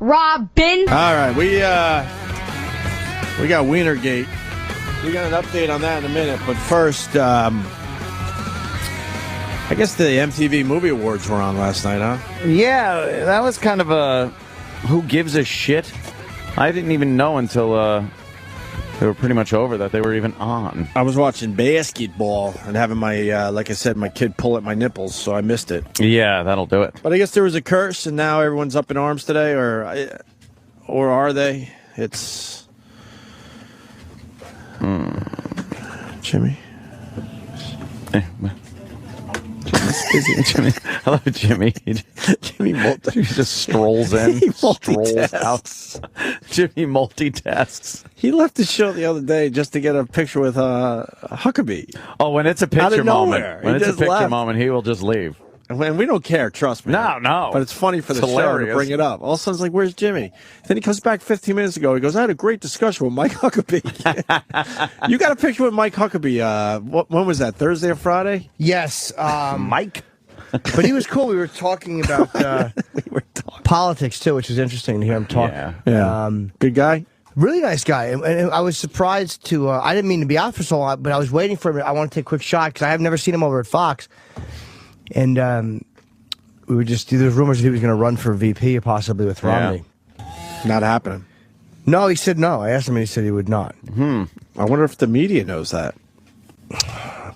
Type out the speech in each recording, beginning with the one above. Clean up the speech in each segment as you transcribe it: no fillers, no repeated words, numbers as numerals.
Robin. All right, we got Wienergate. We got an update on that in a minute, but first, I guess the MTV Movie Awards were on last night, huh? Yeah, that was kind of a who gives a shit. I didn't even know until they were pretty much over that they were even on. I was watching basketball and having my, like I said, my kid pull at my nipples, so I missed it. Yeah, that'll do it. But I guess there was a curse, and now everyone's up in arms today, or are they? It's Jimmy. Jimmy. Hello, Jimmy. Jimmy just strolls in. He strolls out. Jimmy multitasks. He left the show the other day just to get a picture with Huckabee. Oh, when it's a picture moment. When it's a picture moment, he will just leave. And we don't care, trust me. No. But it's funny for the show to bring it up. All of a sudden, it's like, where's Jimmy? Then he comes back 15 minutes ago. He goes, I had a great discussion with Mike Huckabee. You got a picture with Mike Huckabee. When was that, Thursday or Friday? Yes. Mike? But he was cool. We were talking about politics, too, which was interesting to hear him talk. Yeah. Good guy? Really nice guy. And I was surprised to, I didn't mean to be out for so long, but I was waiting for him. I want to take a quick shot because I have never seen him over at Fox. And we were just, there's rumors that he was going to run for VP possibly with Romney. Not happening. No, he said no. I asked him and he said he would not. I wonder if the media knows that.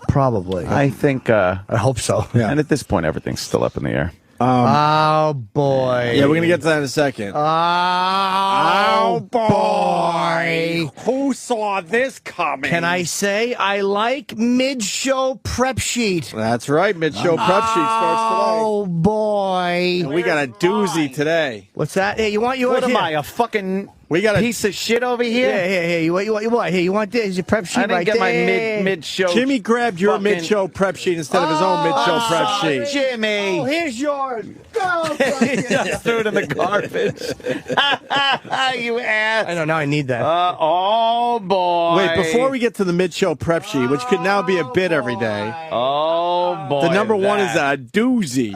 Probably. I think... I hope so. Yeah. And at this point, everything's still up in the air. Oh, boy. Yeah, we're going to get to that in a second. Oh, boy. Who saw this coming? Can I say I like mid-show prep sheet? That's right. Mid-show prep sheet starts today. Oh, boy. And we got a doozy today. What's that? Hey, you want What am here. I, a fucking We got a piece of shit over here? Yeah, you want Here, you want this? Your prep sheet I didn't right get there. my mid-show. Jimmy grabbed your mid-show prep sheet instead of his own mid-show prep sheet. Jimmy. Oh, here's yours. Go, Just threw it in the garbage. You ass. I know, now I need that. Oh, boy. Wait, before we get to the mid-show prep sheet, which could now be a bit every day. Oh, boy. The number one is a doozy.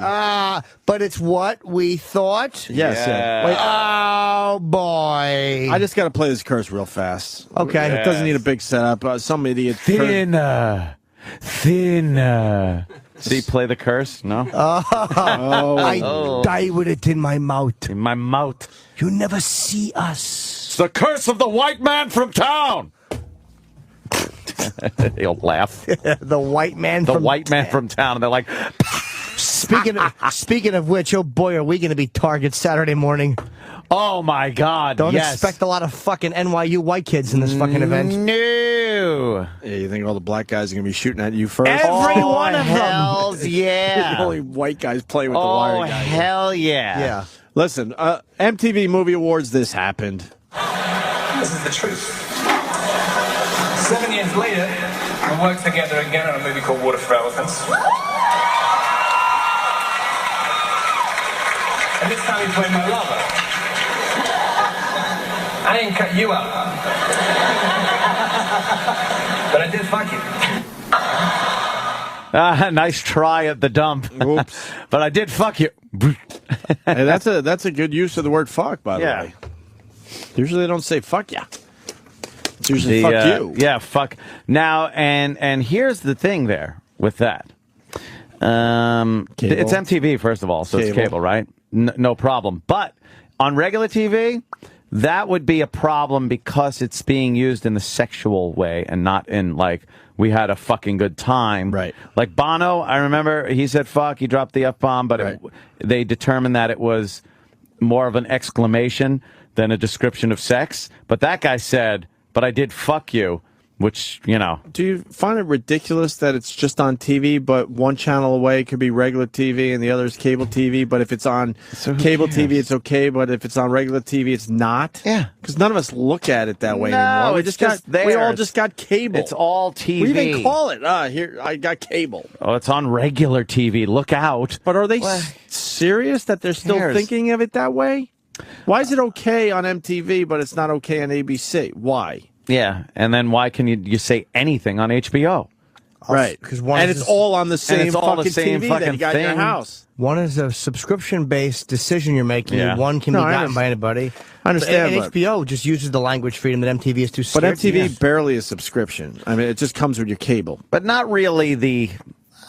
But it's what we thought? Yes. Yeah. Wait, Oh, boy. I just got to play this curse real fast. Okay. It doesn't need a big setup. Some idiot. Thinner. See, play the curse? No? I die with it in my mouth. In my mouth. You never see us. It's the curse of the white man from town. He'll laugh. The white man The from white man from town. And they're like, Speaking of which, oh boy, are we going to be targets Saturday morning. oh, my God. Don't yes. expect a lot of fucking NYU white kids in this fucking event. No. Yeah, you think all the black guys are going to be shooting at you first? Every one of them. Hells The yeah. only white guys playing with the Oh, wire guy. hell yeah. Yeah. Listen, MTV Movie Awards, this happened. This is the truth. 7 years later, we worked together again on a movie called Water for Elephants. And this time he played my lover. I didn't cut you out. But I did fuck you. Nice try at the dump. Oops. But I did fuck you. Hey, that's a good use of the word fuck, by the Yeah. way. Usually they don't say fuck ya. It's usually fuck you. Yeah, fuck. Now, and here's the thing there with that. It's MTV, first of all, so it's cable, right? No problem. But on regular TV, that would be a problem because it's being used in the sexual way and not in, like, we had a fucking good time. Right. Like Bono, I remember he said fuck, he dropped the F-bomb, but they determined that it was more of an exclamation than a description of sex. But that guy said, but I did fuck you, which, you know. Do you find it ridiculous that it's just on TV, but one channel away could be regular TV and the other is cable TV, but if it's on cable TV, it's okay, but if it's on regular TV, it's not? Yeah. Because none of us look at it that way No, anymore. We it's just just got, there. we all just got cable. It's all TV. We even call it, here, I got cable. Oh, it's on regular TV. Look out. But are they serious that they're still thinking of it that way? Why is it okay on MTV, but it's not okay on ABC? Why? Yeah, and then why can you say anything on HBO? Right. Because and it's all on the same all the fucking same TV fucking that you got in your thing. house. One is a subscription-based decision you're making. Yeah. One can No, be I gotten by anybody. I understand, And but- HBO just uses the language freedom that MTV is too But scared. MTV barely a subscription. I mean, it just comes with your cable. But not really the.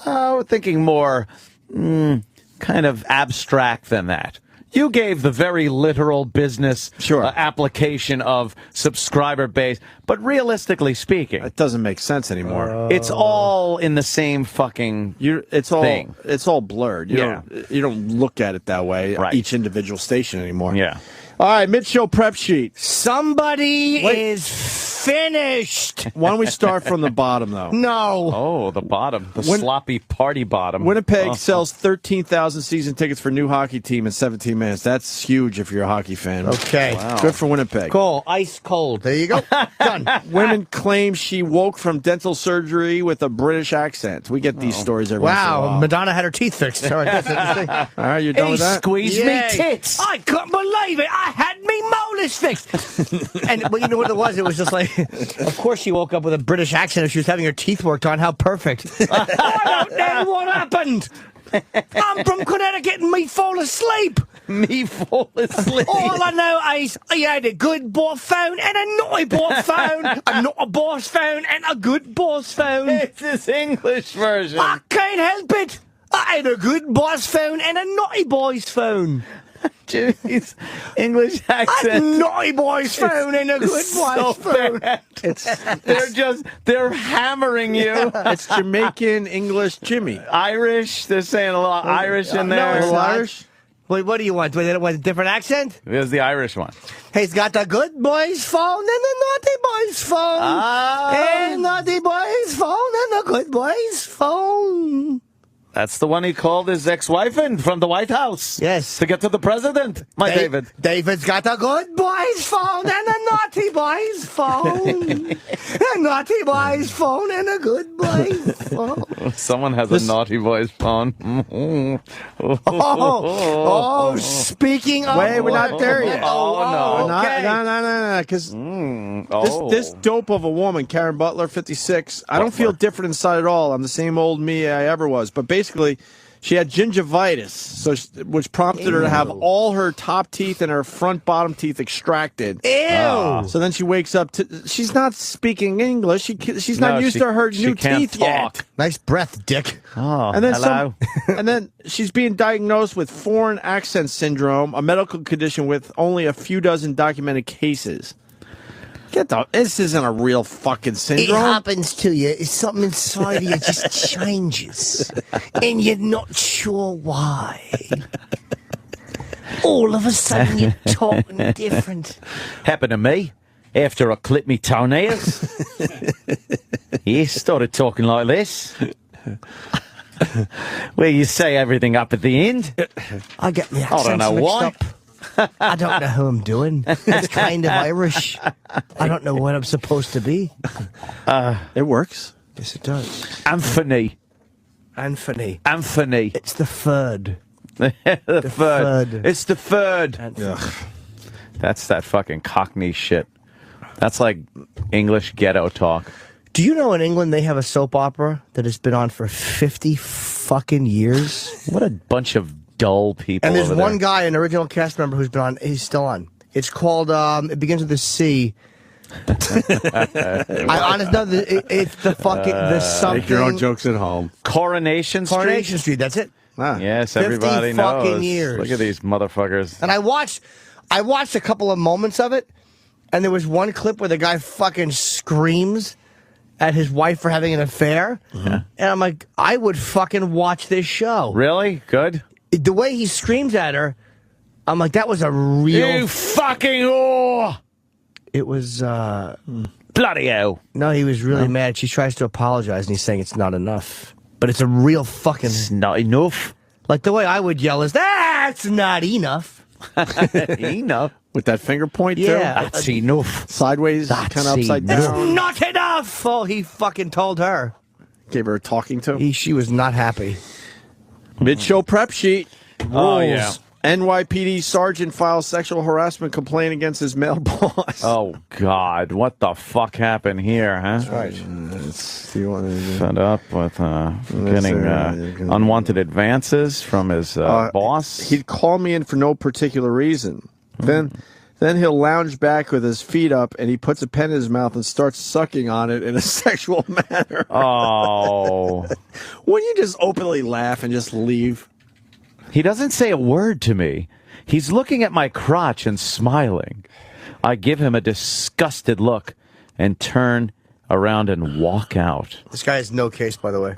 We're thinking more kind of abstract than that. You gave the very literal business application of subscriber base, but realistically speaking, It doesn't make sense anymore. it's all in the same fucking It's all thing. it's all blurred. You don't look at it that way. Right. Each individual station anymore. Yeah. All right, mid-show prep sheet. Somebody Wait. is finished. Why don't we start from the bottom though? No. Oh, the bottom, the sloppy party bottom. Winnipeg sells 13,000 season tickets for new hockey team in 17 minutes. That's huge if you're a hockey fan. Okay. Good for Winnipeg. Cool. Ice cold. There you go. Done. Women claim she woke from dental surgery with a British accent. We get these stories every once in a Wow. while. Madonna had her teeth fixed. All right, that's interesting. All right, you're done with that? Squeeze me Yay. tits. I couldn't believe it. I had me molars fixed. And well, you know what it was? It was just like, of course she woke up with a British accent if she was having her teeth worked on. How perfect. I don't know what happened. I'm from Connecticut and me fall asleep. Me fall asleep. All I know is I had a good boss phone and a naughty boss phone. A not a boss phone and a good boss phone. It's this English version. I can't help it. I had a good boss phone and a naughty boy's phone. Jimmy's English A accent. naughty boy's phone and a good so boy's phone. bad. They're hammering you. It's Jamaican English Jimmy. Irish. They're saying a lot of Irish in there. it's Little not. Irish? Wait, what do you want? Wait, a different accent? Here's the Irish one. He's got the good boy's phone and the naughty boy's phone. And naughty boy's phone and the good boy's phone. That's the one he called his ex-wife in from the White House. Yes. To get to the president. David. David's got a good boy's phone and a naughty boy's phone. A naughty boy's phone and a good boy's phone. Someone has a naughty boy's phone. Oh, speaking of... Wait, we're not there yet. Oh, no. okay. No. Because this dope of a woman, Karen Butler, 56, I don't feel different inside at all. I'm the same old me I ever was. But basically, she had gingivitis, which prompted her to have all her top teeth and her front bottom teeth extracted. Ew. So then she wakes up she's not speaking English. She's not used to her new can't teeth yet. talk. Nice breath, Dick. Oh, And then hello. and then she's being diagnosed with foreign accent syndrome, a medical condition with only a few dozen documented cases. This isn't a real fucking It syndrome. happens to you. It's something inside of you just changes. And you're not sure why. All of a sudden you're talking different. Happened to me after I clipped me toenails. He started talking like this. Where you say everything up at the end. I get the I don't accents know mixed why. up. I don't know who I'm doing. It's kind of Irish. I don't know what I'm supposed to be. It works. Yes, it does. Anthony. Anthony. It's the third. the third. third. It's the third. Ugh. That's that fucking Cockney shit. That's like English ghetto talk. Do you know in England they have a soap opera that has been on for 50 fucking years? What a bunch of dull people. And there's over one there. guy, an original cast member, who's been on. He's still on. It's called. It begins with a C. I honestly know it's the fucking the something. Make your own jokes at home. Coronation Street. Coronation Street. That's it. Ah. Yes, 50 everybody fucking knows. years. Look at these motherfuckers. And I watched a couple of moments of it, and there was one clip where the guy fucking screams at his wife for having an affair, and I'm like, I would fucking watch this show. Really? Good? The way he screams at her, I'm like, that was a real. You fucking whore! It was. Bloody hell. No, he was really mad. She tries to apologize, and he's saying it's not enough. But it's a real fucking. It's not enough. Like the way I would yell is, that's not enough. Enough. With that finger point, too? Yeah. That's enough. Sideways, kind of upside enough. down. Not enough. Oh, he fucking told her. Gave her a talking to. She was not happy. Mid-show prep sheet. Oh, yeah. NYPD sergeant files sexual harassment complaint against his male boss. Oh, God. What the fuck happened here, huh? That's right. Fed up with getting unwanted advances from his boss. He'd call me in for no particular reason. Then he'll lounge back with his feet up, and he puts a pen in his mouth and starts sucking on it in a sexual manner. Oh. Wouldn't you just openly laugh and just leave? He doesn't say a word to me. He's looking at my crotch and smiling. I give him a disgusted look and turn around and walk out. This guy has no case, by the way.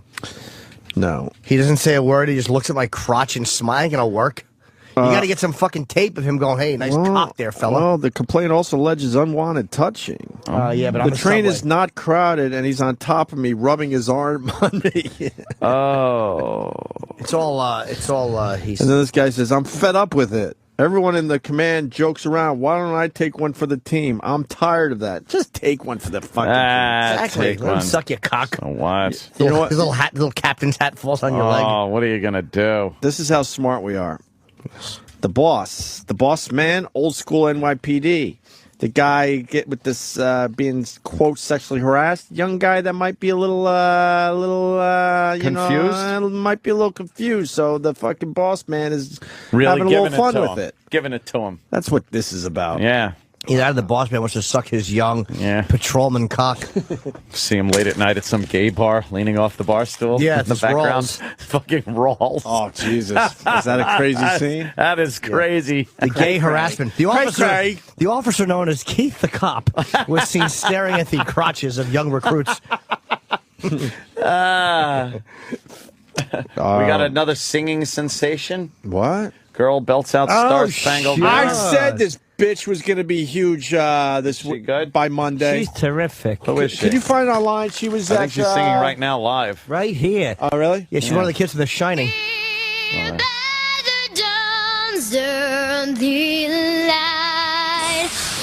No. He doesn't say a word. He just looks at my crotch and smiling. Gonna work? You got to get some fucking tape of him going, hey, nice cock there, fella. Well, the complaint also alleges unwanted touching. Yeah, but the train is not crowded, and he's on top of me, rubbing his arm on me. Oh. It's all he's... And then this guy says, I'm fed up with it. Everyone in the command jokes around. Why don't I take one for the team? I'm tired of that. Just take one for the fucking team. Exactly. Let him suck your cock. What? You know what? His little captain's hat falls on your leg. Oh, what are you going to do? This is how smart we are. The boss man, old school NYPD. The guy get with this being quote sexually harassed young guy that might be a little confused. Might be a little confused. So the fucking boss man is Really having a little fun with him. it. Giving it to him. That's what this is about. Yeah. Either the boss man wants to suck his young patrolman cock. See him late at night at some gay bar, leaning off the bar stool. Yeah, in the background. Fucking Rawls. Oh Jesus! Is that a crazy scene? That is crazy. The gay harassment. The officer known as Keith the Cop was seen staring at the crotches of young recruits. We got another singing sensation. What? Girl belts out Star Spangled Banner. I said this bitch was going to be huge this good? by Monday. She's terrific. Who is she? Can you find it online? She was I think she's singing right now live. Right here. Oh, really? Yeah, she's one of the kids from The Shining.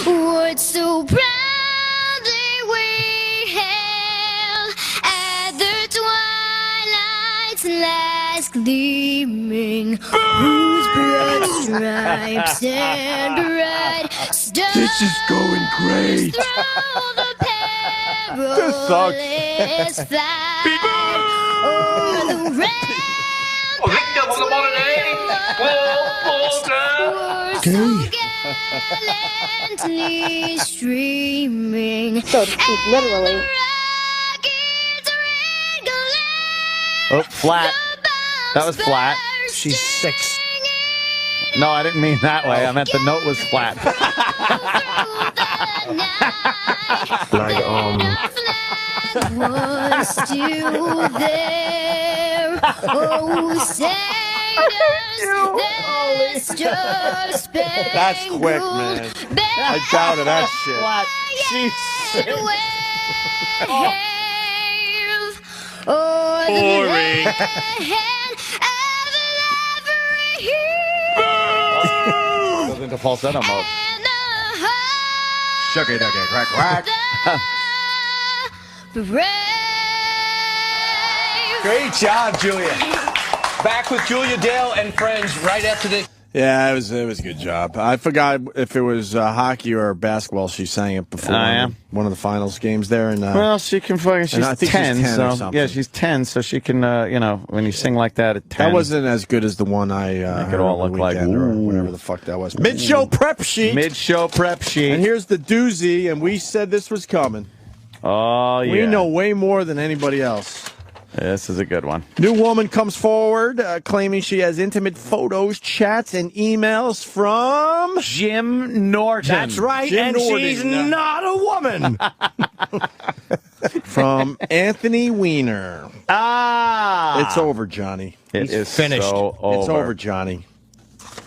Would so proudly we hailed at the twilight's last gleaming, whose broad stripes and bright stars. This is going great. This sucks. O'er the Victim of the modern age. gallantly streaming. So to speak, literally. Oh, flat. That was flat. She's 6. No, I didn't mean that way. I meant the note was flat. Was still there. Oh, That's quick, man. I doubted that shit. Boring. Goes into falsetto mode. Shucky ducky crack quack. Great job, Julia. Back with Julia Dale and friends right after this. Yeah, it was a good job. I forgot if it was hockey or basketball. She sang it before one of the finals games there. And well, she can fucking. She's I think 10, she's 10 or so something. yeah, she's 10, so she can. When you sing like that at 10, that wasn't as good as the one I Make it all heard look over the like, weekend or ooh. whatever the fuck that was. Mid-show prep sheet. Mid-show prep sheet. And here's the doozy. And we said this was coming. Oh yeah, We know way more than anybody else. This is a good one. New woman comes forward claiming she has intimate photos, chats, and emails from Jim Norton. That's right, Jim and Norton. she's not a woman. from Anthony Wiener. It's over, Johnny. It is finished. So over. It's over, Johnny.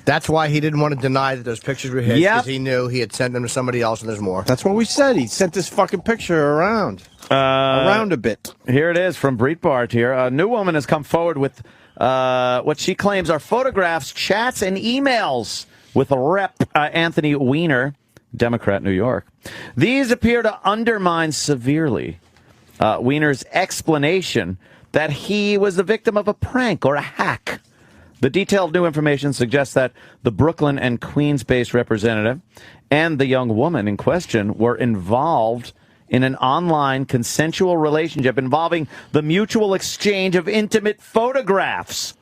That's why he didn't want to deny that those pictures were his, Yep. because he knew he had sent them to somebody else, and there's more. That's what we said. He sent this fucking picture around a bit. Here it is from Breitbart here. A new woman has come forward with what she claims are photographs, chats, and emails with Rep. Anthony Wiener, Democrat, New York. These appear to undermine severely Wiener's explanation that he was the victim of a prank or a hack. The detailed new information suggests that the Brooklyn and Queens-based representative and the young woman in question were involved in an online consensual relationship involving the mutual exchange of intimate photographs.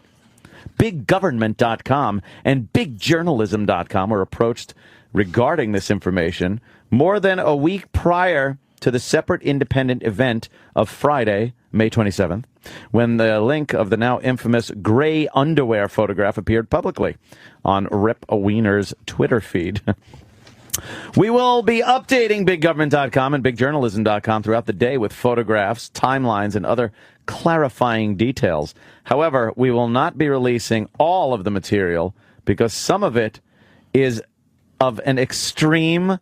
BigGovernment.com and BigJournalism.com were approached regarding this information more than a week prior to the separate independent event of Friday, May 27th, when the link of the now infamous gray underwear photograph appeared publicly on Rip Weiner's Twitter feed. We will be updating BigGovernment.com and BigJournalism.com throughout the day with photographs, timelines, and other clarifying details. However, we will not be releasing all of the material because some of it is of an extreme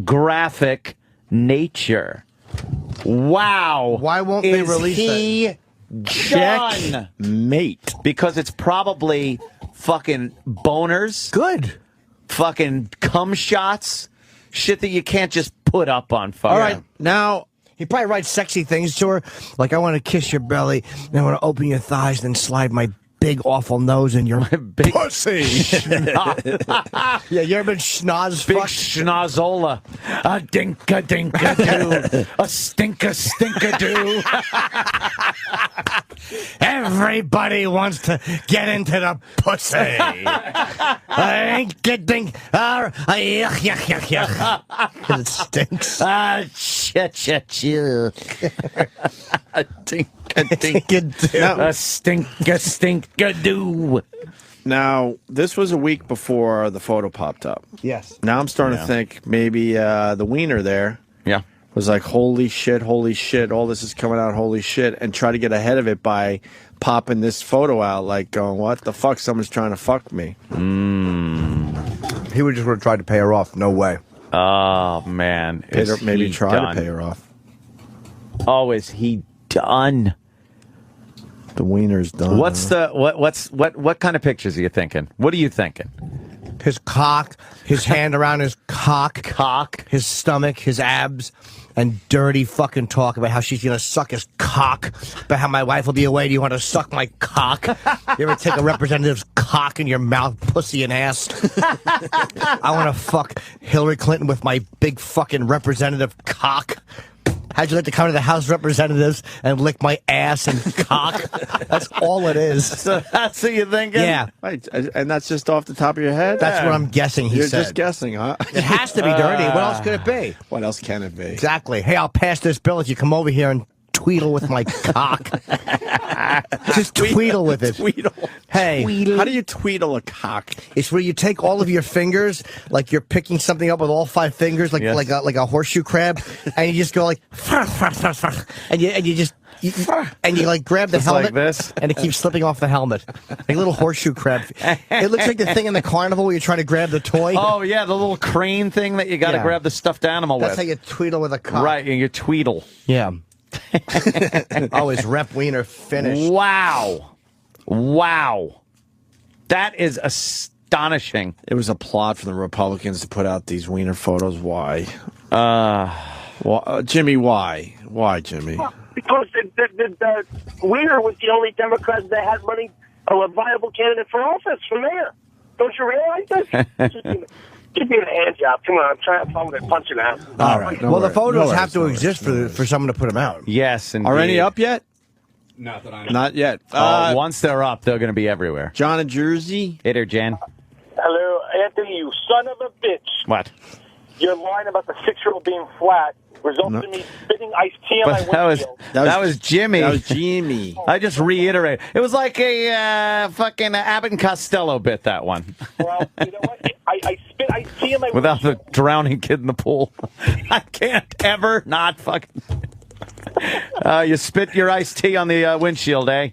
graphic nature. Wow. Why won't they release he done? Mate. Because it's probably fucking boners. Good. Fucking cum shots. Shit that you can't just put up on photo. All right, now... He probably writes sexy things to her, like, I want to kiss your belly, and I want to open your thighs, then slide my big, awful nose in your big pussy. Yeah, you ever been schnoz Big fucked? schnozola. A dinka-dinka-doo. A stinka-stinka-doo. Everybody wants to get into the pussy. Dink. Yuck, yuck. It stinks. A dinka-dink. A stinka-stinka-doo. Now, this was a week before the photo popped up. Yes. Now I'm starting to think maybe the Wiener there was like, holy shit, all this is coming out, holy shit, and try to get ahead of it by popping this photo out, like going, what the fuck, someone's trying to fuck me. He would just would have tried to pay her off. No way. Oh, man. Maybe try to pay her off. Oh, is he done? The Wiener's done. What kind of pictures are you thinking? What are you thinking? His cock, his hand around his cock, his stomach, his abs, and dirty fucking talk about how she's gonna suck his cock, about how my wife will be away. Do you want to suck my cock? You ever take a representative's cock in your mouth, pussy and ass? I want to fuck Hillary Clinton with my big fucking representative cock. How'd you like to come to the House of Representatives and lick my ass and cock? That's all it is. So that's what you're thinking? Yeah. Right, and that's just off the top of your head? That's what I'm guessing he You're said. just guessing, huh? It has to be dirty. What else could it be? What else can it be? Exactly. Hey, I'll pass this bill if you come over here and tweedle with my cock. Just tweedle with it. Tweedle. Hey. How do you tweedle a cock? It's where you take all of your fingers, like you're picking something up with all 5 fingers, like a horseshoe crab, and you just go like, and you like grab the Just helmet, like this? and it keeps slipping off the helmet, like a little horseshoe crab. It looks like the thing in the carnival where you're trying to grab the toy. Oh, yeah, the little crane thing that you got to grab the stuffed animal That's with. how you tweedle with a cock. Right, and you tweedle. Yeah. Always Rep Wiener finished. Wow. That is astonishing. It was a plot for the Republicans to put out these Wiener photos. Why? Jimmy, why? Why, Jimmy? Because the Weiner was the only Democrat that had running a viable candidate for office for mayor. Don't you realize this? Give me the hand job. Come on, I'm trying to phone it, punch it out. All right. Well, the photos have to exist for someone to put them out. Yes, indeed. Are any up yet? Not that I know. Not yet. Once they're up, they're going to be everywhere. John in Jersey. Hit her, Jan. Hello, Anthony, you son of a bitch. What? Your line about the 6-year-old being flat resulted in me spitting iced tea on my windshield. That was Jimmy. That was Jimmy. I just reiterate. It was like a fucking Abbott and Costello bit, that one. Well, you know what? I spit iced tea on my Without the windshield. drowning kid in the pool. I can't ever not fucking... you spit your iced tea on the windshield, eh?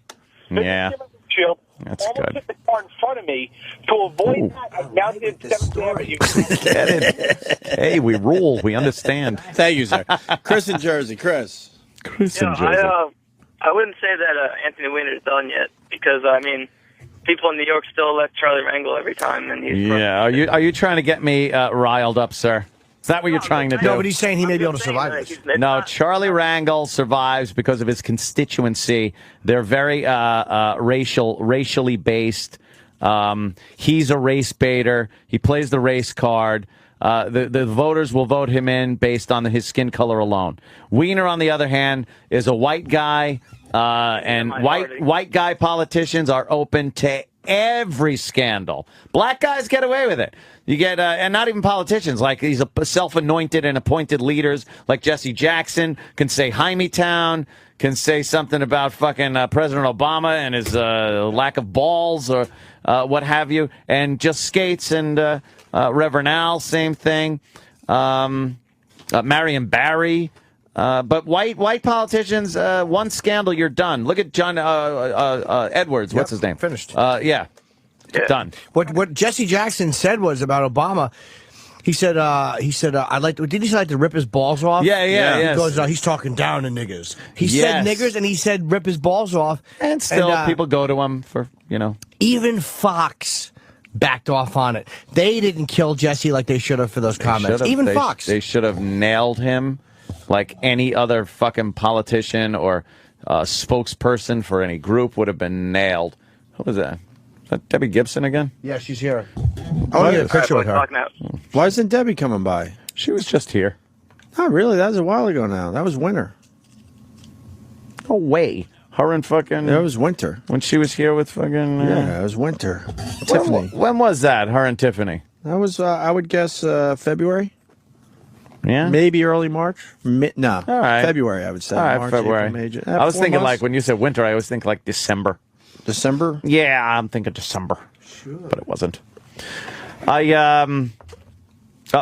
Yeah. Windshield. That's Almost good. hit the car in front of me. To avoid that, I mounted it 7th Avenue. Get it? Hey, we rule. We understand. Thank you, sir. Chris in Jersey. Chris. Chris I wouldn't say that Anthony Wiener is done yet because I mean, people in New York still elect Charlie Rangel every time, and he's Yeah. Are you trying to get me riled up, sir? Is that what you're trying to do? No, but he's saying he may be able to survive this. No, Charlie Rangel survives because of his constituency. They're very racially based. He's a race baiter. He plays the race card. The voters will vote him in based on his skin color alone. Wiener, on the other hand, is a white guy, and white guy politicians are open to every scandal. Black guys get away with it. You get, and not even politicians, like these self-anointed and appointed leaders like Jesse Jackson can say Hymietown, can say something about fucking President Obama and his lack of balls or what have you, and just skates, and Reverend Al, same thing. Marion Barry. But white politicians, one scandal, you're done. Look at John Edwards. What's his name? Finished. Yeah. Done. What Jesse Jackson said was about Obama. He said, I'd like to. Did he say like to rip his balls off? Yeah. He goes, he's talking down to niggers. He said niggers, and he said rip his balls off. And still, people go to him for Even Fox backed off on it. They didn't kill Jesse like they should have for those comments. Even Fox. They should have nailed him like any other fucking politician or spokesperson for any group would have been nailed. Who was that? Is that Debbie Gibson again? Yeah, she's here. Oh, yeah, picture with her. Why isn't Debbie coming by? She was just here. Oh, really? That was a while ago now. That was winter. No way. Her and fucking... That was winter. When she was here with fucking... Yeah, it was winter. Tiffany. When was that, her and Tiffany? That was, I would guess, February. Yeah? Maybe early March. No. All right. February, I would say. All right, March, February. April, May, I was thinking, months? like, when you said winter, I always think, like, December. December? Yeah, I'm thinking December. Sure. But it wasn't.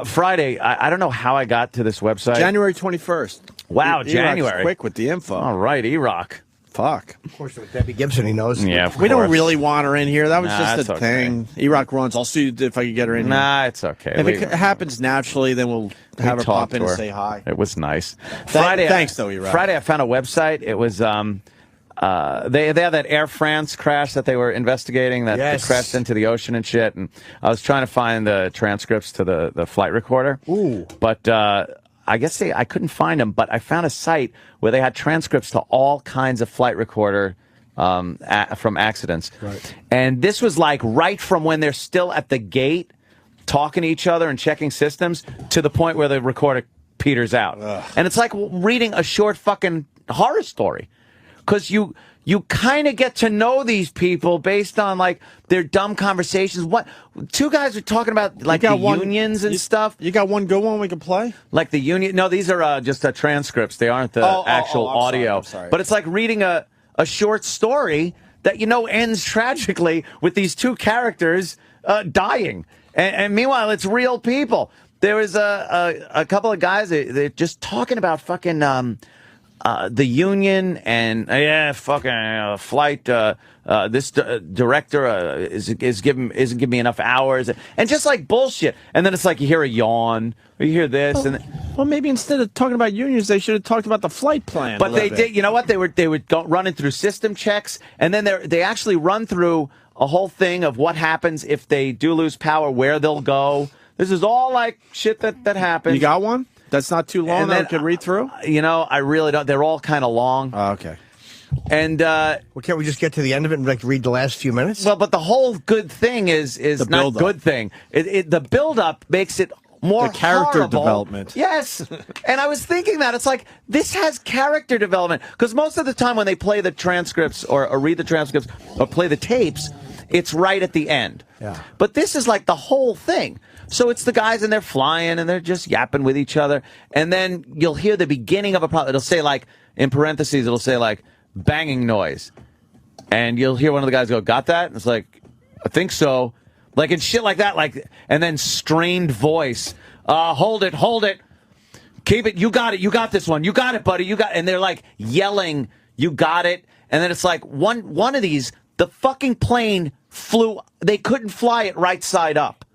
Friday, I don't know how I got to this website. January 21st. Wow, January. Quick with the info. All right, E-Rock. Fuck. Of course, with Debbie Gibson, he knows. Yeah, of We course. don't really want her in here. That was just a okay. thing. E-Rock runs. I'll see if I can get her in here. Nah, it's okay. If it happens naturally, then we'll have her talk pop in to and her. say hi. It was nice. Thanks, though, E-Rock. Friday, I found a website. It was... they had that Air France crash that they were investigating that Yes. crashed into the ocean and shit. And I was trying to find the transcripts to the flight recorder. Ooh. But I guess I couldn't find them. But I found a site where they had transcripts to all kinds of flight recorder from accidents. Right. And this was like right from when they're still at the gate talking to each other and checking systems to the point where the recorder peters out. Ugh. And it's like reading a short fucking horror story. Because you kind of get to know these people based on, like, their dumb conversations. What two guys were talking about, like, the unions and stuff. You got one good one we can play? Like the union. No, these are just transcripts. They aren't the actual audio. I'm sorry. But it's like reading a short story that ends tragically with these two characters dying. And meanwhile, it's real people. There was a couple of guys, they're just talking about fucking... the union and flight. This director isn't giving me enough hours, and just like bullshit. And then it's like you hear a yawn, or you hear this, Well, maybe instead of talking about unions, they should have talked about the flight plan. But they did. You know what? They were running through system checks, and then they actually run through a whole thing of what happens if they do lose power, where they'll go. This is all like shit that happens. You got one? That's not too long that I could read through? I really don't. They're all kind of long. Oh, okay. And well, can't we just get to the end of it and like read the last few minutes? Well, but the whole good thing is the not good thing. The build-up makes it more the character horrible. development. Yes. And I was thinking that. It's like, this has character development. Because most of the time when they play the transcripts or read the transcripts or play the tapes, it's right at the end. Yeah. But this is like the whole thing. So it's the guys and they're flying and they're just yapping with each other. And then you'll hear the beginning of a problem. It'll say like, in parentheses, it'll say like, banging noise. And you'll hear one of the guys go, got that? And it's like, I think so. Like, and shit like that. Like, and then strained voice. Hold it. Keep it. You got it. You got this one. You got it, buddy. You got it. And they're like yelling, you got it. And then it's like one of these, the fucking plane flew. They couldn't fly it right side up.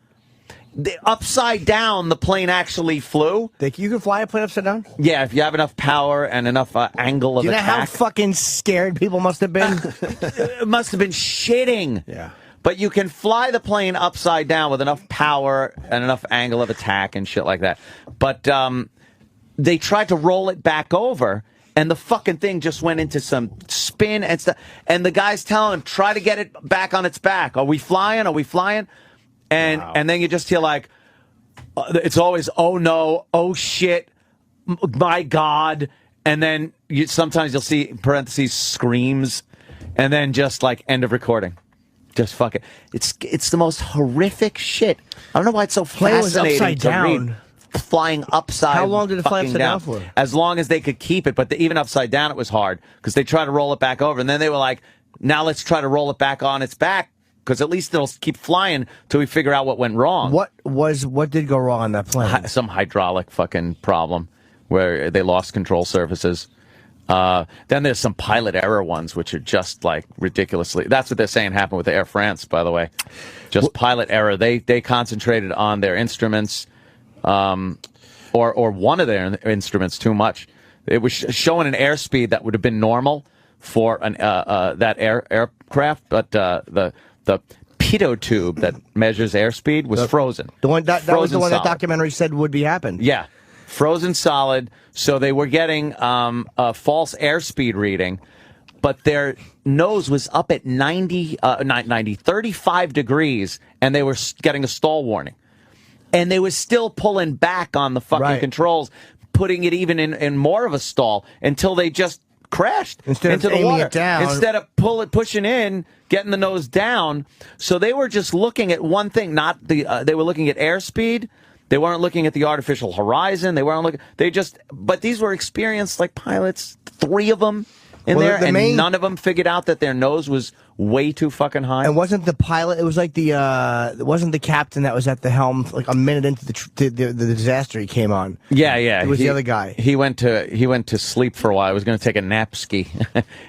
Upside down, the plane actually flew. You can fly a plane upside down? Yeah, if you have enough power and enough angle of attack. Do you know how fucking scared people must have been? It must have been shitting. Yeah. But you can fly the plane upside down with enough power and enough angle of attack and shit like that. But they tried to roll it back over, and the fucking thing just went into some spin and stuff. And the guy's telling him, try to get it back on its back. Are we flying? Are we flying? And then you just hear like, it's always, oh no, oh shit, my God. And then sometimes you'll see, parentheses, screams, and then just like end of recording. Just fuck it. It's the most horrific shit. I don't know why it's so fascinating to read. Flying upside. How long did it fly upside down for? As long as they could keep it, but even upside down it was hard because they tried to roll it back over, and then they were like, now let's try to roll it back on its back because at least it'll keep flying till we figure out what went wrong. What did go wrong on that plane? Some hydraulic fucking problem where they lost control surfaces. Then there's some pilot error ones, which are just like ridiculously. That's what they're saying happened with Air France, by the way. Just pilot error. They concentrated on their instruments, or one of their instruments too much. It was showing an airspeed that would have been normal for an that aircraft, but the pitot tube that measures airspeed was frozen. The one that was the one solid. that documentary said would be happened. Yeah. Frozen solid, so they were getting a false airspeed reading, but their nose was up at 35 degrees, and they were getting a stall warning. And they were still pulling back on the fucking controls, putting it even in more of a stall until they just crashed into the water. Instead of pushing in, getting the nose down. So they were just looking at one thing, not the. They were looking at airspeed. They weren't looking at the artificial horizon. They weren't looking. But these were experienced like pilots. 3 of them in there, and none of them figured out that their nose was way too fucking high. And wasn't the pilot? It was like it wasn't the captain that was at the helm like a minute into the disaster. He came on. Yeah. It was the other guy. He went to sleep for a while. He was going to take a nap ski,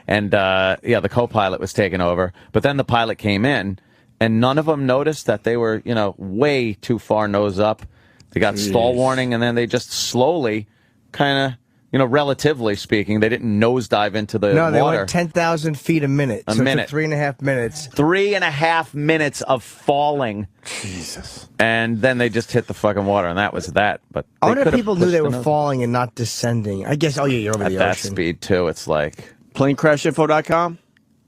and the co-pilot was taking over. But then the pilot came in, and none of them noticed that they were way too far nose up. They got stall warning, and then they just slowly, kind of, relatively speaking, they didn't nosedive into the water. No, they went 10,000 feet a minute. It took 3.5 minutes. 3.5 minutes of falling. Jesus. And then they just hit the fucking water, and that was that. But I wonder if people knew they were falling and not descending. I guess, you're over the ocean. At that speed, too, it's like... Planecrashinfo.com?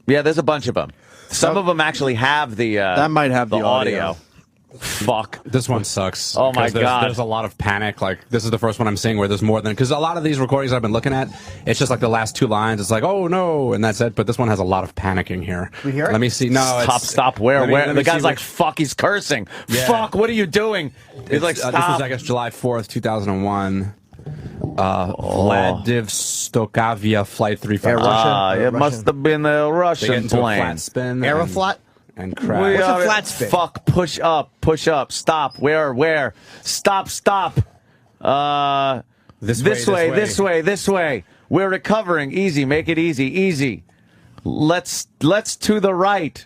Yeah, there's a bunch of them. Some of them actually have the... that might have the audio. Fuck. This one sucks. Oh my God. There's a lot of panic. Like, this is the first one I'm seeing where there's more than, because a lot of these recordings I've been looking at, it's just like the last 2 lines. It's like, oh no, and that's it. But this one has a lot of panicking here. We hear it? Let me see. No, stop. Where? The guy's like, fuck, he's cursing. Yeah. Fuck, what are you doing? He's like, stop. This was, I guess, July 4th, 2001. Vladivostokavia Flight 355. It must have been a Russian plane. Flat spin. Aeroflot? And crash. What's a flat spin? Fuck, push up, stop, where, stop. This way. We're recovering, easy, make it easy. Let's to the right.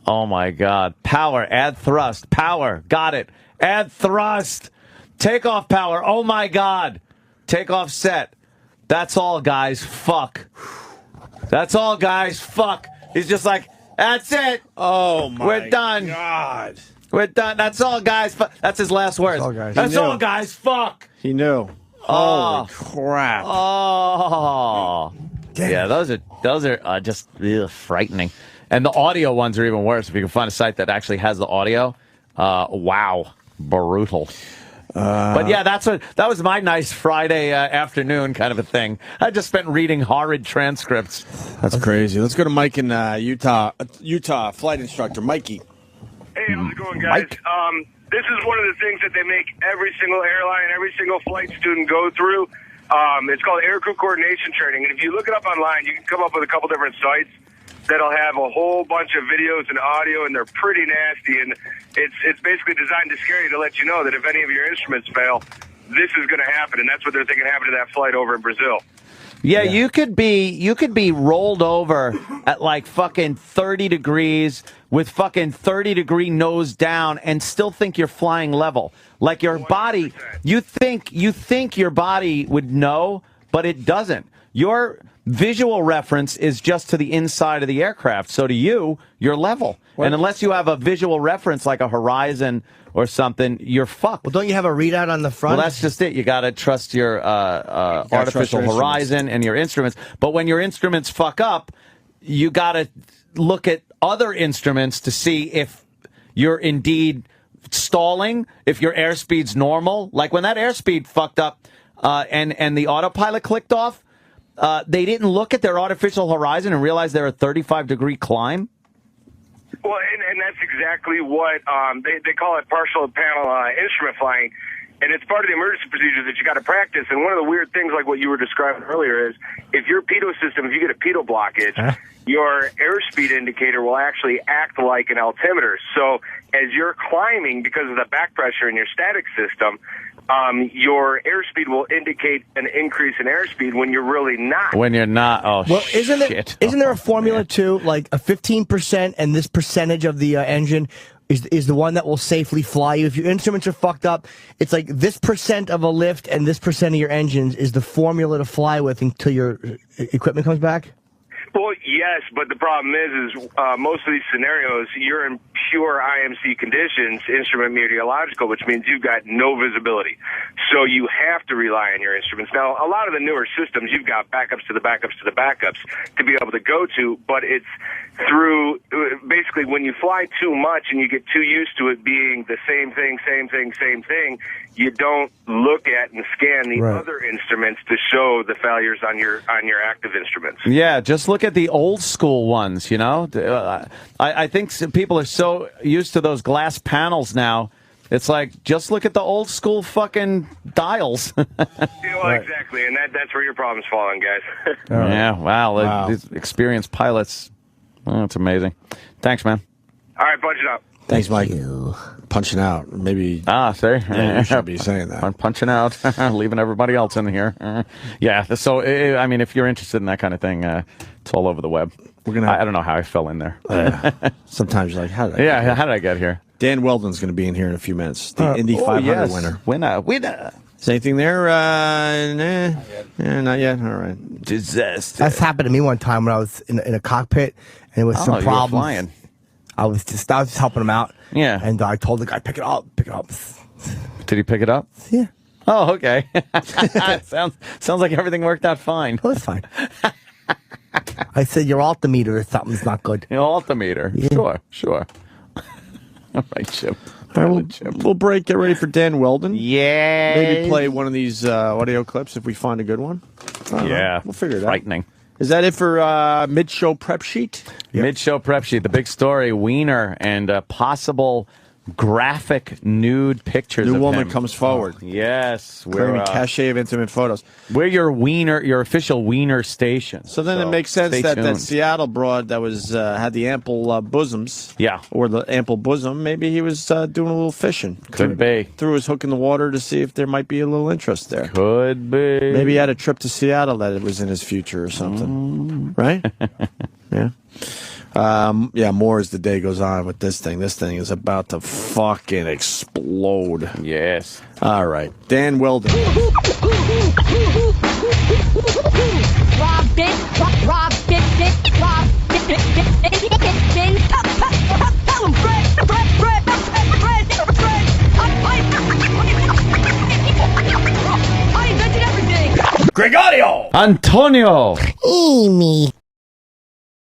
Oh my God, power, add thrust, power, got it, add thrust, takeoff power, oh my God, takeoff set. That's all, guys, fuck. He's just like, that's it. Oh, my We're done. God. We're done. That's all, guys. That's his last words. That's all, guys. Fuck. He knew. Holy crap. Oh. Damn. Yeah, those are just frightening. And the audio ones are even worse. If you can find a site that actually has the audio, wow. Brutal. But yeah, that was my nice Friday afternoon kind of a thing. I just spent reading horrid transcripts. That's crazy. Let's go to Mike in Utah, flight instructor. Mikey. Hey, how's it going, guys? Mike? This is one of the things that they make every single airline, every single flight student go through. It's called air crew coordination training. And if you look it up online, you can come up with a couple different sites that'll have a whole bunch of videos and audio, and they're pretty nasty. And it's basically designed to scare you, to let you know that if any of your instruments fail, this is going to happen. And that's what they're thinking happened to that flight over in Brazil. Yeah, you could be rolled over at like fucking 30 degrees with fucking 30-degree nose down and still think you're flying level. Like your 100%. Body, you think your body would know, but it doesn't. visual reference is just to the inside of the aircraft. So to you, you're level. And unless you have a visual reference like a horizon or something, you're fucked. Well, don't you have a readout on the front? Well, that's just it. You got to trust your artificial horizon and your instruments. But when your instruments fuck up, you got to look at other instruments to see if you're indeed stalling, if your airspeed's normal. Like when that airspeed fucked up and the autopilot clicked off, they didn't look at their artificial horizon and realize they're a 35-degree climb. Well, and that's exactly what they call it, partial panel instrument flying. And it's part of the emergency procedure that you got to practice. And one of the weird things, like what you were describing earlier, is if your pitot system, if you get a pitot blockage, your airspeed indicator will actually act like an altimeter. So as you're climbing, because of the back pressure in your static system, your airspeed will indicate an increase in airspeed when you're really not. When you're not, isn't there a formula too, like a 15% and this percentage of the engine is the one that will safely fly you? If your instruments are fucked up, it's like this percent of a lift and this percent of your engines is the formula to fly with until your equipment comes back? Well, yes, but the problem is most of these scenarios, you're in pure IMC conditions, instrument meteorological, which means you've got no visibility. So you have to rely on your instruments. Now, a lot of the newer systems, you've got backups to the backups to the backups to be able to go to, but it's through, basically, when you fly too much and you get too used to it being the same thing, you don't look at and scan the other instruments to show the failures on your active instruments. Yeah, just look at the old school ones, you know? I think people are so used to those glass panels now. It's like, just look at the old school fucking dials. Exactly, and that's where your problem's falling, guys. Yeah, wow. These experienced pilots. Oh, it's amazing. Thanks, man. All right, punch it up. Thanks, Mike. Punching out. Maybe. See? Yeah, you should be saying that. I'm punching out, leaving everybody else in here. Yeah, so, I mean, if you're interested in that kind of thing, it's all over the web. I don't know how I fell in there. Sometimes you're like, how did I get here? Dan Weldon's going to be in here in a few minutes. The Indy 500 winner. Winner. Is anything there? Not yet. All right. Disaster. That's happened to me one time when I was in a cockpit, and it was some problems. You were flying. I was just helping him out. Yeah. And I told the guy, pick it up. Did he pick it up? Yeah. Oh, okay. Sounds like everything worked out fine. Oh, it's fine. I said, your altimeter or something's not good. Your altimeter. Yeah. Sure. All right, Chip. All right, we'll break. Get ready for Dan Weldon. Yeah. Maybe play one of these audio clips if we find a good one. Yeah. We'll figure it out. Frightening. Is that it for mid-show prep sheet? Yep. Mid-show prep sheet. The big story, Wiener and possible graphic nude pictures New of woman him. comes forward. Yes. Claiming cache of intimate photos. We're your official Wiener station. So then it makes sense that Seattle broad that was had the ample bosoms. Yeah. Or the ample bosom. Maybe he was doing a little fishing. Could be. Threw his hook in the water to see if there might be a little interest there. Could be. Maybe he had a trip to Seattle that it was in his future or something. Right? Yeah. More as the day goes on with this thing. This thing is about to fucking explode. Yes. All right. Dan Weldon. Gregorio! Antonio! Amy.